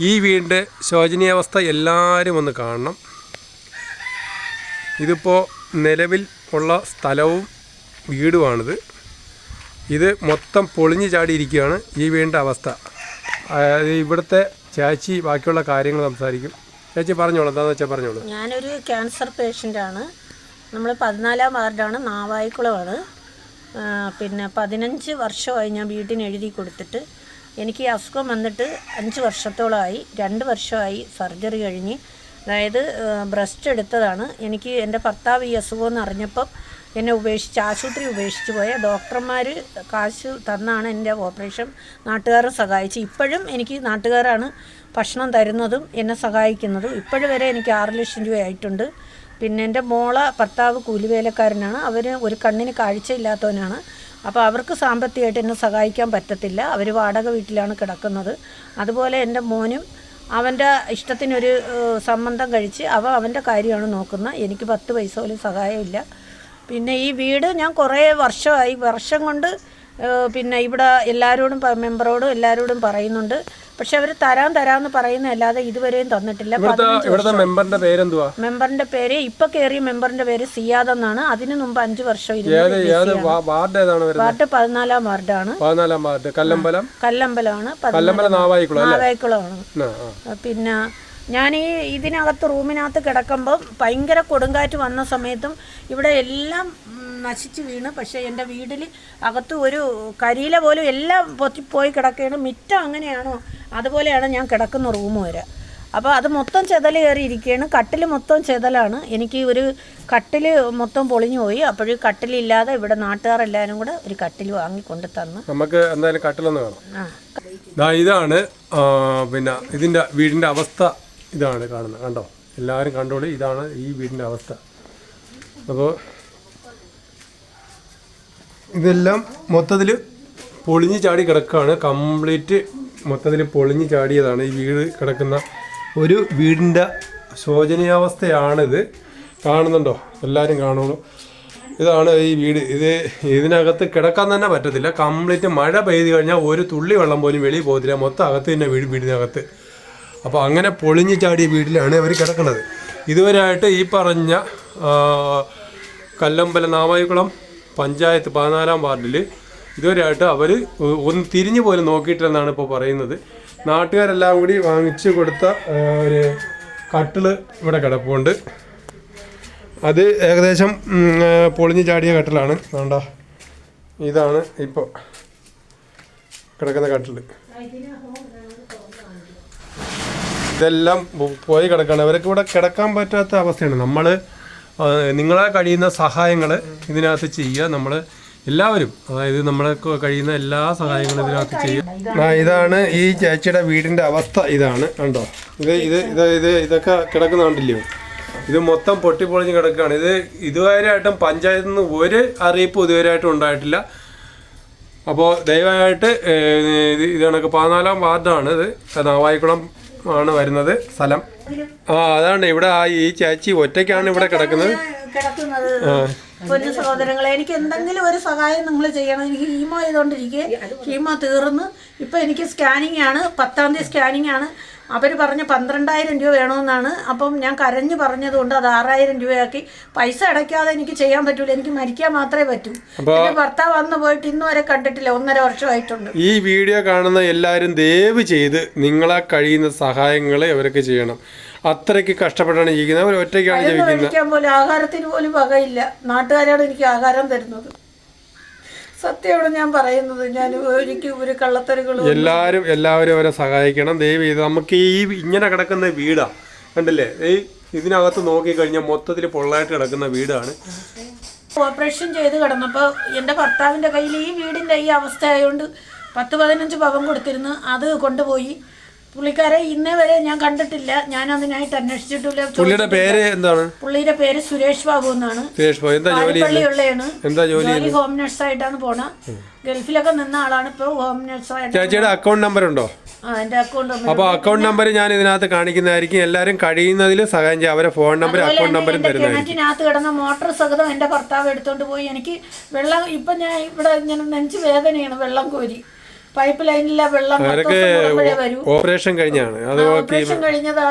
ഈ വീടിൻ്റെ ശോചനീയാവസ്ഥ എല്ലാവരും ഒന്ന് കാണണം. ഇതിപ്പോൾ നിലവിൽ ഉള്ള സ്ഥലവും വീടുമാണിത്. ഇത് മൊത്തം പൊളിഞ്ഞു ചാടിയിരിക്കുകയാണ് ഈ വീടിൻ്റെ അവസ്ഥ. ഇവിടുത്തെ ചേച്ചി ബാക്കിയുള്ള കാര്യങ്ങൾ സംസാരിക്കും. ചേച്ചി പറഞ്ഞോളൂ, എന്താണെന്ന് വെച്ചാൽ പറഞ്ഞോളൂ. ഞാനൊരു ക്യാൻസർ പേഷ്യൻ്റാണ്. നമ്മൾ 14-ാം വാർഡാണ്, നാവായിക്കുളമാണ്. പിന്നെ 15 വർഷമായി ഞാൻ വീട്ടിന് എഴുതി കൊടുത്തിട്ട്. എനിക്ക് ഈ അസുഖം വന്നിട്ട് 5 വർഷത്തോളമായി. 2 വർഷമായി സർജറി കഴിഞ്ഞ്. അതായത് ബ്രസ്റ്റ് എടുത്തതാണ്. എനിക്ക് എൻ്റെ ഭർത്താവ് ഈ അസുഖമെന്ന് അറിഞ്ഞപ്പം എന്നെ ആശുപത്രി ഉപേക്ഷിച്ച് പോയ ഡോക്ടർമാർ കാശ് തന്നാണ് എൻ്റെ ഓപ്പറേഷൻ നാട്ടുകാരെ സഹായിച്ച്. ഇപ്പോഴും എനിക്ക് നാട്ടുകാരാണ് ഭക്ഷണം തരുന്നതും എന്നെ സഹായിക്കുന്നതും. ഇപ്പോഴും വരെ എനിക്ക് 6 ലക്ഷം രൂപ ആയിട്ടുണ്ട്. പിന്നെ എൻ്റെ ഭർത്താവ് കൂലിവേലക്കാരനാണ്. അവർ ഒരു കണ്ണിന് കാഴ്ചയില്ലാത്തവനാണ്. അപ്പോൾ അവർക്ക് സാമ്പത്തികമായിട്ട് എന്നെ സഹായിക്കാൻ പറ്റത്തില്ല. അവർ വാടക വീട്ടിലാണ് കിടക്കുന്നത്. അതുപോലെ എൻ്റെ മോനും അവൻ്റെ ഇഷ്ടത്തിനൊരു സംബന്ധം കഴിച്ച് അവൻ്റെ കാര്യമാണ് നോക്കുന്നത്. എനിക്ക് 10 പൈസ പോലും സഹായമില്ല. പിന്നെ ഈ വീട് ഞാൻ കുറേ വർഷം കൊണ്ട് പിന്നെ ഇവിടെ എല്ലാവരോടും മെമ്പറോടും എല്ലാവരോടും പറയുന്നുണ്ട്. പക്ഷെ അവർ തരാമെന്ന് പറയുന്നതല്ലാതെ ഇതുവരെയും തന്നിട്ടില്ല. മെമ്പറിന്റെ പേര് ഇപ്പൊ കയറിയ മെമ്പറിന്റെ പേര് സിയാദ് എന്നാണ്. അതിനു മുമ്പ് 5 വർഷം വാർഡ് 14-ാം വാർഡാണ്. കല്ലമ്പലമാണ്, നാവായിക്കുളമാണ്. പിന്നെ ഞാൻ ഇതിനകത്ത് റൂമിനകത്ത് കിടക്കുമ്പം ഭയങ്കര കൊടുങ്കാറ്റ് വന്ന സമയത്തും ഇവിടെ എല്ലാം നശിച്ച് വീണ്. പക്ഷേ എൻ്റെ വീട്ടിൽ അകത്ത് ഒരു കരിയില പോലും എല്ലാം പോയി കിടക്കുകയാണ്. മിറ്റം അങ്ങനെയാണോ അതുപോലെയാണ് ഞാൻ കിടക്കുന്ന റൂം വരെ. അപ്പോൾ അത് മൊത്തം ചെതൽ കയറിയിരിക്കുകയാണ്. കട്ടിൽ മൊത്തം ചെതലാണ്. എനിക്ക് ഒരു കട്ടിൽ മൊത്തം പൊളിഞ്ഞു പോയി. അപ്പോഴും കട്ടിലില്ലാതെ ഇവിടെ നാട്ടുകാരെല്ലാവരും കൂടെ ഒരു കട്ടിൽ വാങ്ങിക്കൊണ്ട് തന്നു. നമുക്ക് എന്തായാലും കട്ടിലൊന്ന് കാണാം. ഇതാണ് പിന്നെ ഇതിൻ്റെ വീടിൻ്റെ അവസ്ഥ. ഇതാണ് കാണുന്നത്, കണ്ടോ? എല്ലാവരും കണ്ടോളൂ, ഇതാണ് ഈ വീടിൻ്റെ അവസ്ഥ. അപ്പോൾ ഇതെല്ലാം മൊത്തത്തിൽ പൊളിഞ്ഞ് ചാടി കിടക്കുകയാണ്. കംപ്ലീറ്റ് മൊത്തത്തിൽ പൊളിഞ്ഞ് ചാടിയതാണ് ഈ വീട് കിടക്കുന്ന ഒരു വീടിൻ്റെ ശോചനീയാവസ്ഥയാണിത്. കാണുന്നുണ്ടോ? എല്ലാവരും കാണുള്ളൂ. ഇതാണ് ഈ വീട്. ഇതിനകത്ത് കിടക്കാൻ തന്നെ പറ്റത്തില്ല. കംപ്ലീറ്റ് മഴ പെയ്ത് കഴിഞ്ഞാൽ ഒരു തുള്ളി വെള്ളം പോലും വെളിയിൽ പോകത്തില്ല. മൊത്തം അകത്ത് തന്നെ വീടിനകത്ത്. അപ്പോൾ അങ്ങനെ പൊളിഞ്ഞ് ചാടിയ വീട്ടിലാണ് അവർ കിടക്കുന്നത്. ഇതുവരെയായിട്ട് ഈ പറഞ്ഞ കല്ലമ്പലം നാവായിക്കുളം പഞ്ചായത്ത് 14-ാം വാർഡിൽ ഇതുവരെയായിട്ട് അവർ ഒന്ന് തിരിഞ്ഞു പോലും നോക്കിയിട്ടില്ലെന്നാണ് ഇപ്പോൾ പറയുന്നത്. നാട്ടുകാരെല്ലാം കൂടി വാങ്ങിച്ചു കൊടുത്ത ഒരു കട്ടില് ഇവിടെ കിടപ്പുണ്ട്. അത് ഏകദേശം പൊളിഞ്ഞു ചാടിയ കട്ടിലാണ്. വേണ്ട, ഇതാണ് ഇപ്പോൾ കിടക്കുന്ന കട്ടില്. ഇതെല്ലാം പോയി കിടക്കുകയാണ്. അവർക്ക് ഇവിടെ കിടക്കാൻ പറ്റാത്ത അവസ്ഥയാണ്. നിങ്ങളെ കഴിയുന്ന സഹായങ്ങൾ ഇതിനകത്ത് ചെയ്യുക. നമ്മൾ എല്ലാവരും, അതായത് നമ്മളെ കഴിയുന്ന എല്ലാ സഹായങ്ങളും ഇതിനകത്ത് ചെയ്യുക. ഇതാണ് ഈ ചേച്ചിയുടെ വീടിൻ്റെ അവസ്ഥ. ഇതാണ് കണ്ടോ? ഇതൊക്കെ കിടക്കുന്ന കണ്ടില്ലയോ? ഇത് മൊത്തം പൊട്ടിപ്പൊളിഞ്ഞ് കിടക്കുകയാണ്. ഇതുവരെയായിട്ടും പഞ്ചായത്തിൽ നിന്ന് ഒരു അറിയിപ്പ് ഇതുവരെയായിട്ടും ഉണ്ടായിട്ടില്ല. അപ്പോൾ ദയവായിട്ട് ഇത് കണക്ക് 14-ാം വാർഡാണ്. ഇത് നാവായിക്കുളം ആണ് വരുന്നത് സ്ഥലം. അതാണ് ഇവിടെ ഈ ചേച്ചി ഒറ്റയ്ക്കാണ് ഇവിടെ കിടക്കുന്നത്. പൊന്നു സഹോദരങ്ങളെ, എനിക്ക് എന്തെങ്കിലും ഒരു സഹായം നിങ്ങൾ ചെയ്യണം. എനിക്ക് ഹീമോ ചെയ്തുകൊണ്ടിരിക്കുക. ഹീമോ തീർന്ന് ഇപ്പം എനിക്ക് സ്കാനിങ് ആണ്. 10-ാം തീയതി സ്കാനിങ് ആണ്. അവർ പറഞ്ഞ് 12,000 രൂപ വേണമെന്നാണ്. അപ്പം ഞാൻ കരഞ്ഞ് പറഞ്ഞതുകൊണ്ട് അത് 6,000 രൂപയാക്കി. പൈസ അടയ്ക്കാതെ എനിക്ക് ചെയ്യാൻ പറ്റൂല. എനിക്ക് മരിക്കാൻ മാത്രമേ പറ്റൂ. എൻ്റെ ഭർത്താവ് വന്ന് പോയിട്ട് ഇന്ന് വരെ കണ്ടിട്ടില്ല. 1.5 വർഷമായിട്ടുണ്ട്. ഈ വീഡിയോ കാണുന്ന എല്ലാവരും ദയവ് ചെയ്ത് നിങ്ങളെ കഴിയുന്ന സഹായങ്ങൾ അവർക്ക് ചെയ്യണം. അത്രയ്ക്ക് കഷ്ടപ്പെട്ടാണ് ജീവിക്കുന്നത്. അവർ ഒറ്റയ്ക്കാണ് ജീവിക്കുന്നത്. പോലും ആഹാരത്തിന് പോലും വകയില്ല. നാട്ടുകാരാണ് എനിക്ക് ആഹാരം തരുന്നത്. സത്യമാണ് ഞാൻ പറയുന്നത്. ഞാൻ ഒരിക്കലും ഒരു കള്ളത്തരങ്ങളും. എല്ലാവരും അവരെ സഹായിക്കണം ദയവ് ചെയ്ത്. നമുക്ക് ഇങ്ങനെ കിടക്കുന്ന വീടാണ്, കണ്ടില്ലേ? ഇതിനകത്ത് നോക്കിക്കഴിഞ്ഞാൽ മൊത്തത്തിൽ പൊള്ളായിട്ട് കിടക്കുന്ന വീടാണ്. ഓപ്പറേഷൻ ചെയ്ത് കിടന്നപ്പോൾ എൻ്റെ ഭർത്താവിൻ്റെ കയ്യിൽ ഈ വീടിൻ്റെ ഈ അവസ്ഥ ആയതുകൊണ്ട് 10-15 പവൻ കൊടുത്തിരുന്നു. അത് കൊണ്ടുപോയി. പുള്ളിക്കാരെ ഇന്നേ വരെ ഞാൻ കണ്ടിട്ടില്ല. ഞാൻ അതിനായിട്ട് അന്വേഷിച്ചിട്ടില്ല. പുള്ളിയുടെ പേര് എന്താണ്? പുള്ളിയുടെ പേര് സുരേഷ് ബാബു എന്നാണ്. പള്ളിയുള്ളയാണ്. ജോലി ഹോം നഴ്സായിട്ടാണ് പോണ. ഗൾഫിലൊക്കെ നിന്ന ആളാണ്. ഇപ്പോൾ ഹോം നഴ്സായിട്ട്. ചേച്ചിയുടെ അക്കൗണ്ട് നമ്പർ ഉണ്ടോ? എൻ്റെ അക്കൗണ്ട് നമ്പർ. അപ്പോൾ അക്കൗണ്ട് നമ്പർ ഞാൻ ഇതിനകത്ത് കാണിക്കുന്നതായിരിക്കും. എല്ലാവരും കഴിയുന്നതിൽ സഹായം ചെയ്യാം. അവരെ ഫോൺ നമ്പർ അക്കൗണ്ട് നമ്പറും തരുന്നതായിരിക്കും. കിണറ്റിനകത്ത് കിടന്ന മോട്ടോർ സഹിതം എൻ്റെ ഭർത്താവ് എടുത്തോണ്ട് പോയി. എനിക്ക് വെള്ളം ഇപ്പം ഞാൻ ഇവിടെ ഇങ്ങനെ നെഞ്ച് വേദനയാണ്. വെള്ളം കോരി പൈപ്പ് ലൈനിലെ വെള്ളം അവരൊക്കെ വരൂ. ഓപ്പറേഷൻ കഴിഞ്ഞാണ്. അത് ഓപ്പറേഷൻ കഴിഞ്ഞതാ,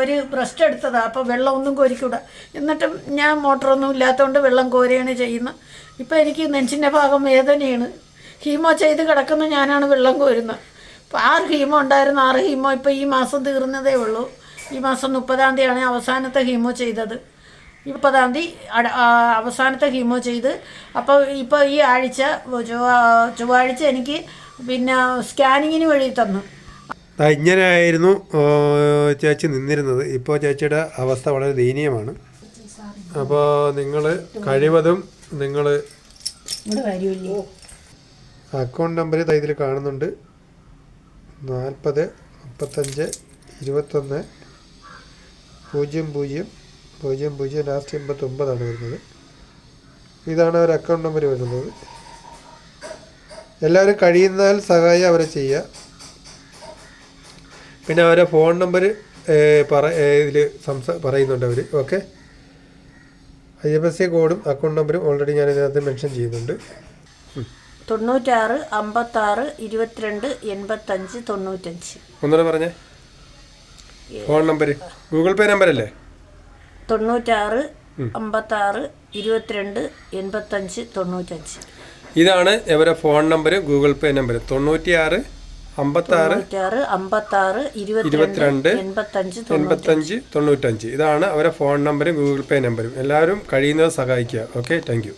ഒരു ബ്രസ്റ്റ് എടുത്തതാ. അപ്പോൾ വെള്ളം ഒന്നും കോരിക്കൂടാ. എന്നിട്ടും ഞാൻ മോട്ടറൊന്നും ഇല്ലാത്തതുകൊണ്ട് വെള്ളം കോരുകയാണ് ചെയ്യുന്നത്. ഇപ്പം എനിക്ക് നെഞ്ചിൻ്റെ ഭാഗം വേദനയാണ്. ഹീമോ ചെയ്ത് കിടക്കുന്ന ഞാനാണ് വെള്ളം കോരുന്നത്. ഇപ്പോൾ 6 ഹീമോ ഉണ്ടായിരുന്നു. 6 ഹീമോ ഇപ്പോൾ ഈ മാസം തീർന്നതേ ഉള്ളൂ. ഈ മാസം 30-ാം തീയതിയാണ് അവസാനത്തെ ഹീമോ ചെയ്തത്. 30-ാം തീയതി അവസാനത്തെ ഹീമോ ചെയ്ത്. അപ്പോൾ ഇപ്പോൾ ഈ ആഴ്ച ചൊവ്വാഴ്ച എനിക്ക് പിന്നെ സ്കാനിങ്ങിന് വഴി തന്നു. ഇങ്ങനെയായിരുന്നു ചേച്ചി നിന്നിരുന്നത്. ഇപ്പോൾ ചേച്ചിയുടെ അവസ്ഥ വളരെ ദയനീയമാണ്. അപ്പോൾ നിങ്ങൾ കഴിവതും നിങ്ങൾ അക്കൗണ്ട് നമ്പർ ഇതിൽ കാണുന്നുണ്ട്. 40 35 21 00 00 ലാസ്റ്റ് 89 വരുന്നത്. ഇതാണ് ഒരു അക്കൗണ്ട് നമ്പർ വരുന്നത്. എല്ലാവരും കഴിയുന്നാൽ സഹായം അവരെ ചെയ്യുക. പിന്നെ അവരെ ഫോൺ നമ്പർ ഇതിൽ പറയുന്നുണ്ട് അവർ. ഓക്കെ, IFSC കോഡും അക്കൗണ്ട് നമ്പറും ഓൾറെഡി ഞാൻ ഇതിനകത്ത് മെൻഷൻ ചെയ്യുന്നുണ്ട്. 96 56 22 85 95. ഒന്നുകൂടെ പറഞ്ഞേ ഫോൺ നമ്പർ. ഗൂഗിൾ പേ നമ്പറല്ലേ? 96 56 22 85 95. ഇതാണ് ഇവരെ phone number, Google Pay number. 96 56 56 22 85 95. ഇതാണ് അവരെ ഫോൺ നമ്പറും ഗൂഗിൾ പേ നമ്പറും. എല്ലാവരും കഴിയുന്നത് സഹായിക്കുക. Okay, thank you.